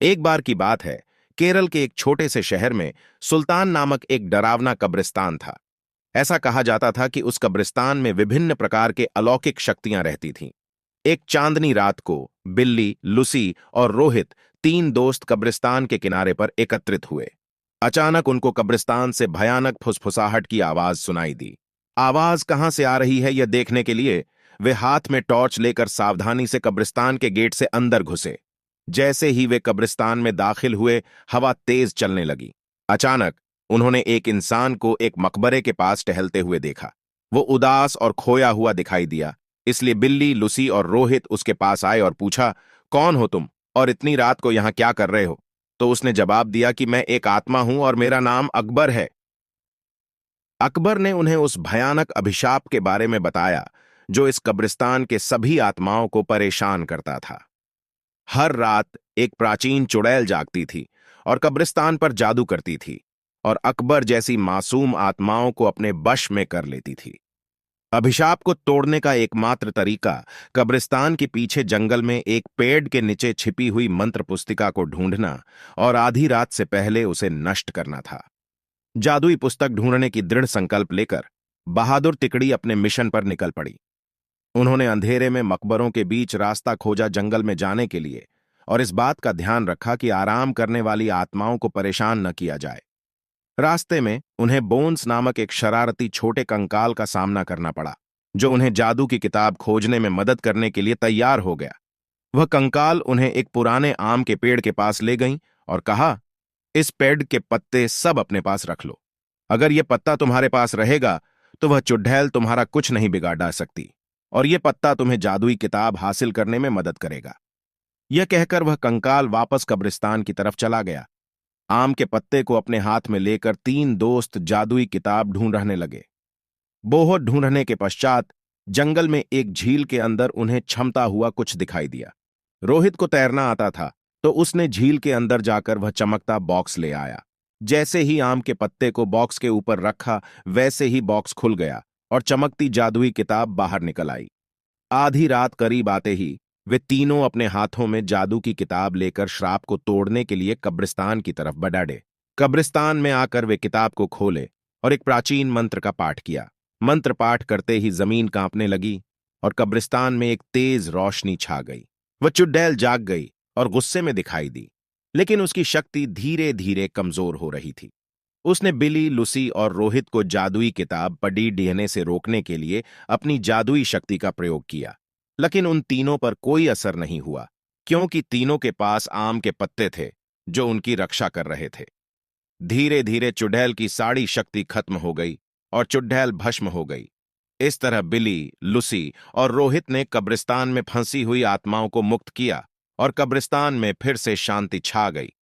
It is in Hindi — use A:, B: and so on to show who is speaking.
A: एक बार की बात है, केरल के एक छोटे से शहर में सुल्तान नामक एक डरावना कब्रिस्तान था। ऐसा कहा जाता था कि उस कब्रिस्तान में विभिन्न प्रकार के अलौकिक शक्तियां रहती थीं। एक चांदनी रात को बिल्ली, लुसी और रोहित, तीन दोस्त कब्रिस्तान के किनारे पर एकत्रित हुए। अचानक उनको कब्रिस्तान से भयानक फुसफुसाहट की आवाज सुनाई दी। आवाज कहां से आ रही है यह देखने के लिए वे हाथ में टॉर्च लेकर सावधानी से कब्रिस्तान के गेट से अंदर घुसे। जैसे ही वे कब्रिस्तान में दाखिल हुए, हवा तेज चलने लगी। अचानक उन्होंने एक इंसान को एक मकबरे के पास टहलते हुए देखा। वो उदास और खोया हुआ दिखाई दिया, इसलिए बिल्ली, लुसी और रोहित उसके पास आए और पूछा, कौन हो तुम और इतनी रात को यहां क्या कर रहे हो? तो उसने जवाब दिया कि मैं एक आत्मा हूं और मेरा नाम अकबर है। अकबर ने उन्हें उस भयानक अभिशाप के बारे में बताया जो इस कब्रिस्तान के सभी आत्माओं को परेशान करता था। हर रात एक प्राचीन चुड़ैल जागती थी और कब्रिस्तान पर जादू करती थी और अकबर जैसी मासूम आत्माओं को अपने वश में कर लेती थी। अभिशाप को तोड़ने का एकमात्र तरीका कब्रिस्तान के पीछे जंगल में एक पेड़ के नीचे छिपी हुई मंत्र पुस्तिका को ढूंढना और आधी रात से पहले उसे नष्ट करना था। जादुई पुस्तक ढूंढने की दृढ़ संकल्प लेकर बहादुर तिकड़ी अपने मिशन पर निकल पड़ी। उन्होंने अंधेरे में मकबरों के बीच रास्ता खोजा जंगल में जाने के लिए, और इस बात का ध्यान रखा कि आराम करने वाली आत्माओं को परेशान न किया जाए। रास्ते में उन्हें बोन्स नामक एक शरारती छोटे कंकाल का सामना करना पड़ा, जो उन्हें जादू की किताब खोजने में मदद करने के लिए तैयार हो गया। वह कंकाल उन्हें एक पुराने आम के पेड़ के पास ले गई और कहा, इस पेड़ के पत्ते सब अपने पास रख लो। अगर यह पत्ता तुम्हारे पास रहेगा तो वह चुड़ैल तुम्हारा कुछ नहीं बिगाड़ डाल सकती, और यह पत्ता तुम्हें जादुई किताब हासिल करने में मदद करेगा। यह कहकर वह कंकाल वापस कब्रिस्तान की तरफ चला गया। आम के पत्ते को अपने हाथ में लेकर तीन दोस्त जादुई किताब ढूंढ रहने लगे। बहुत ढूंढने के पश्चात जंगल में एक झील के अंदर उन्हें छमता हुआ कुछ दिखाई दिया। रोहित को तैरना आता था, तो उसने झील के अंदर जाकर वह चमकता बॉक्स ले आया। जैसे ही आम के पत्ते को बॉक्स के ऊपर रखा, वैसे ही बॉक्स खुल गया और चमकती जादुई किताब बाहर निकल आई। आधी रात करीब आते ही वे तीनों अपने हाथों में जादू की किताब लेकर श्राप को तोड़ने के लिए कब्रिस्तान की तरफ बढ़े। कब्रिस्तान में आकर वे किताब को खोले और एक प्राचीन मंत्र का पाठ किया। मंत्र पाठ करते ही जमीन कांपने लगी और कब्रिस्तान में एक तेज रोशनी छा गई। वह चुड़ैल जाग गई और गुस्से में दिखाई दी, लेकिन उसकी शक्ति धीरे धीरे कमजोर हो रही थी। उसने बिली, लुसी और रोहित को जादुई किताब पढ़ने देने से रोकने के लिए अपनी जादुई शक्ति का प्रयोग किया, लेकिन उन तीनों पर कोई असर नहीं हुआ, क्योंकि तीनों के पास आम के पत्ते थे जो उनकी रक्षा कर रहे थे। धीरे धीरे चुड़ैल की सारी शक्ति खत्म हो गई और चुड़ैल भस्म हो गई। इस तरह बिली, लुसी और रोहित ने कब्रिस्तान में फंसी हुई आत्माओं को मुक्त किया और कब्रिस्तान में फिर से शांति छा गई।